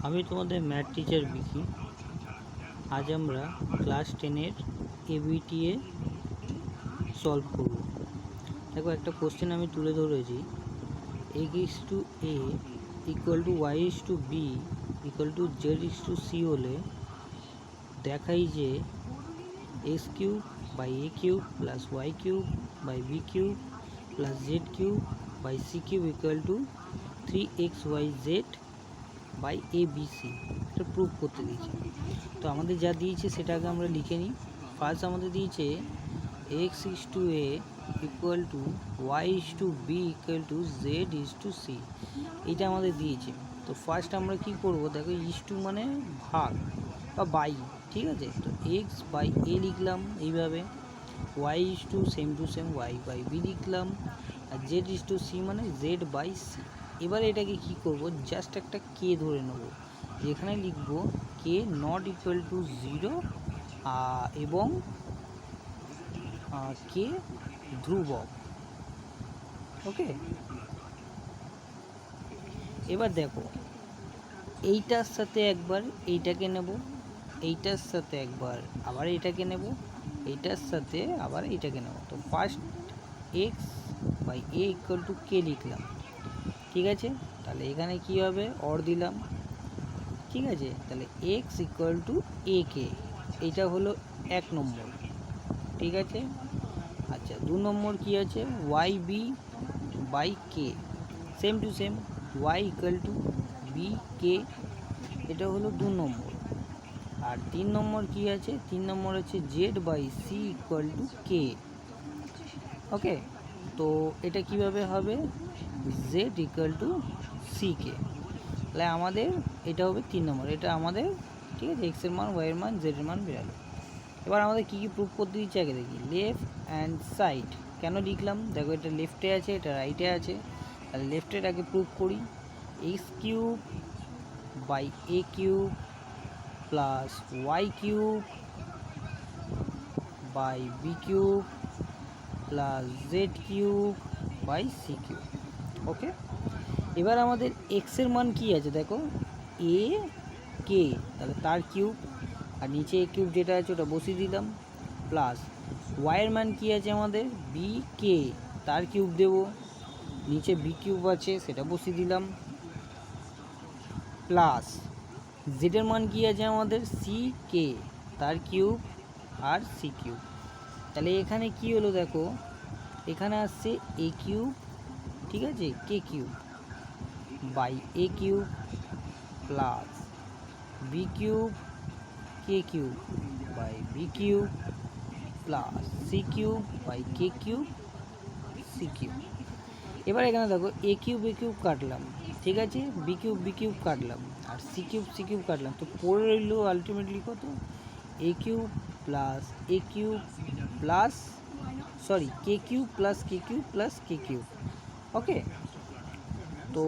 আমি তোমাদের math teacher বিকি। আজ আমরা ক্লাস 10-এর এবিটিএ সলভ করব। দেখো, একটা কোশ্চেন আমি তুলে ধরেছি, a equal to Y is to B equal to Z is to C হলে দেখাই যে X cube by A cube plus Y cube by B cube plus Z cube by C cube equal to 3xyz by A B C. এটা prove করতে দিয়েছে। তো আমাদের যা দিয়েছে সেটাকে আমরা লিখে নিই। ফার্স্ট আমাদের দিয়েছে X is to A equal to Y is to B equal to Z is to C, এইটা আমাদের দিয়েছে। তো ফার্স্ট আমরা কি করব, দেখো ইস টু মানে ভাগ বা বাই, ঠিক আছে। তো এক্স বাই এ লিখলাম এইভাবে, Y is to same Y by B লিখলাম, আর জেড ইস টু সি মানে জেড বাই সি। এবার এটাকে কি করব, জাস্ট একটা কে ধরে নেব, যেখানে লিখব কে নট ইকুয়াল টু 0 এবং কে ধ্রুবক। ওকে, এবার দেখো এইটার সাথে একবার এইটাকে নেব, এইটার সাথে একবার আবার এইটাকে নেব, এইটার সাথে আবার এইটাকে নেব। তো first x by a equal to k লিখলাম, ঠিক আছে। তাহলে এখানে কি হবে, অর দিলাম, ঠিক আছে। তাহলে এক্স ইকুয়াল টু এ কে, এইটা হলো 1 নম্বর, ঠিক আছে। আচ্ছা, 2 নম্বর কি আছে, y b by k, same to same y equal to b k, এটা হলো 2 নম্বর। আর 3 নম্বর কি আছে, 3 নম্বর আছে z by c equal to k. Okay, তো এটা কিভাবে হবে, z equal to c k. তাহলে আমাদের এটা হবে 3 নম্বর, এটা আমাদের, ঠিক আছে। এক্সের মান, ওয়াইয়ের মান, জেডের মান বেরালো। এবার আমাদের কী কী প্রুফ করতে দিচ্ছে আগে দেখি। লেফট অ্যান্ড সাইড কেন লিখলাম, দেখো এটা লেফটে আছে, এটা রাইটে আছে। তাহলে লেফটের আগে প্রুফ করি, x cube by A cube plus Y cube by B cube plus Z cube by C cube. Okay, এবার আমাদের এক্সের মান কি আছে, দেখো এ কে, তাহলে তার কিউব, আর নিচে এ কিউব যেটা আছে ওটা বসিয়ে দিলাম, প্লাস ওয়াইয়ের মান কি আছে আমাদের বি কে, তার কিউব দেব, নিচে বি কিউব আছে সেটা বসিয়ে দিলাম, প্লাস জেডের মান কি আছে আমাদের সি কে, তার কিউব আর সি কিউব। তাহলে এখানে কি হলো, দেখো এখানে আসছে এ কিউব, ঠিক আছে, K cube by A cube plus B cube K cube by B cube plus C cube by K cube C cube. এবার এখানে দেখো এ কিউব কাটলাম, ঠিক আছে, বি কিউব কাটলাম, আর সি কিউব কাটলাম। তো পড়ে রইল আলটিমেটলি কত, এ কিউব প্লাস এ cube plus K cube plus K cube plus K cube. ওকে, তো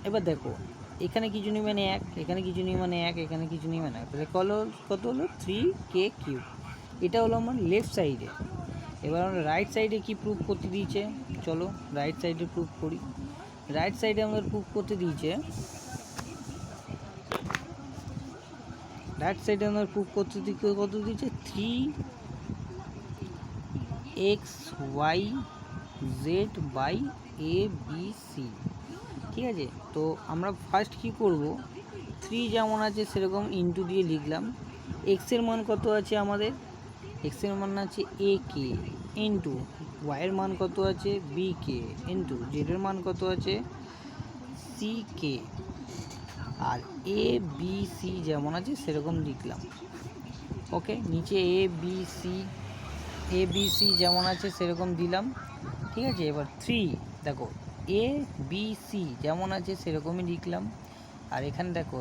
এবার দেখো এখানে কিছু নেই মানে 1, এখানে কিছু নেই মানে 1, এখানে কিছু নেই মানে 1, তাহলে কত হলো 3 কে কিউব। এটা হলো আমার লেফট সাইডে। এবার আমরা রাইট সাইডে কি প্রুফ করতে দিয়েছে, চলো রাইট সাইডে প্রুফ করি। রাইট সাইডে আমাদের প্রুফ করতে দিয়েছে, রাইট সাইডে আমাদের প্রুফ করতে কত দিয়েছে 3xyz by A B C, ঠিক আছে। তো আমরা ফার্স্ট কি করব, 3 যেমন আছে সেরকম ইনটু দিয়ে লিখলাম। এক্সের মান কত আছে আমাদের, এক্সের মান আছে এ কে, ইন্টু ওয়াইয়ের মান কত আছে বি কে, ইন্টু জেডের মান কত আছে সি কে, আর এ বি সি যেমন আছে সেরকম লিখলাম। ওকে, নিচে এ বি সি যেমন আছে সেরকম দিলাম, ঠিক আছে। এবার 3 দেখো এ বি সি যেমন আছে সেরকমই লিখলাম, আর এখানে দেখো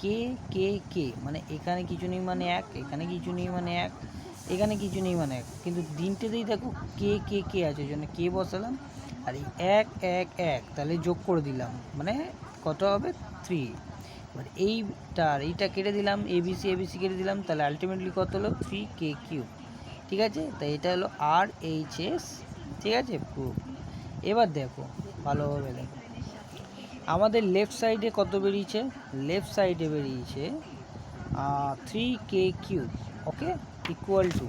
কে কে কে মানে এখানে কিছু নেই মানে 1, এখানে কিছু নেই মানে 1, এখানে কিছু নেই মানে 1, কিন্তু দিনটেতেই দেখো কে কে কে আছে, ওই জন্য কে বসালাম, আর এই 1 1 1 তাহলে যোগ করে দিলাম, মানে কত হবে 3। এবার এইটা কেটে দিলাম, এবিসি কেটে দিলাম, তাহলে আলটিমেটলি কত হলো 3 কে কিউব, ঠিক আছে। তাই এটা হলো আর এইচ এস, ঠিক আছে, প্রুফ। এবার দেখো ভালোভাবে দেখো, আমাদের লেফট সাইডে কত বেরিয়েছে? লেফট সাইডে বেরিয়েছে 3k cube, okay, equal to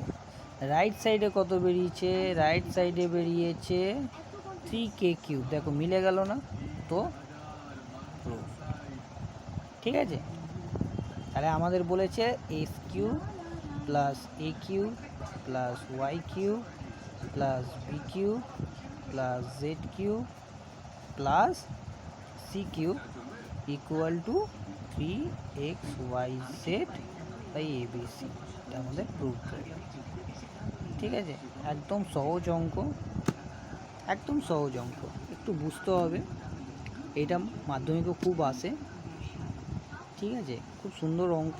right সাইডে কত বেরিয়েছে? রাইট সাইডে বেরিয়েছে 3k কিউব। দেখো মিলে গেল না? তো প্রুফ। ঠিক আছে, তাহলে আমাদের বলেছে X cube plus A cube plus Y cube plus B cube plus Z cube plus C cube equal to 3xyz by ABC. এটা আমাদের প্রুফ হয়ে গেল। ঠিক আছে, একদম সহজ অঙ্ক, একদম সহজ অঙ্ক, একটু বুঝতে হবে। এটা মাধ্যমিকও খুব আসে। ঠিক আছে, খুব সুন্দর অঙ্ক,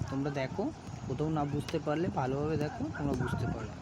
তোমরা দেখো, কোথাও না বুঝতে পারলে ভালোভাবে দেখো, তোমরা বুঝতে পারবে।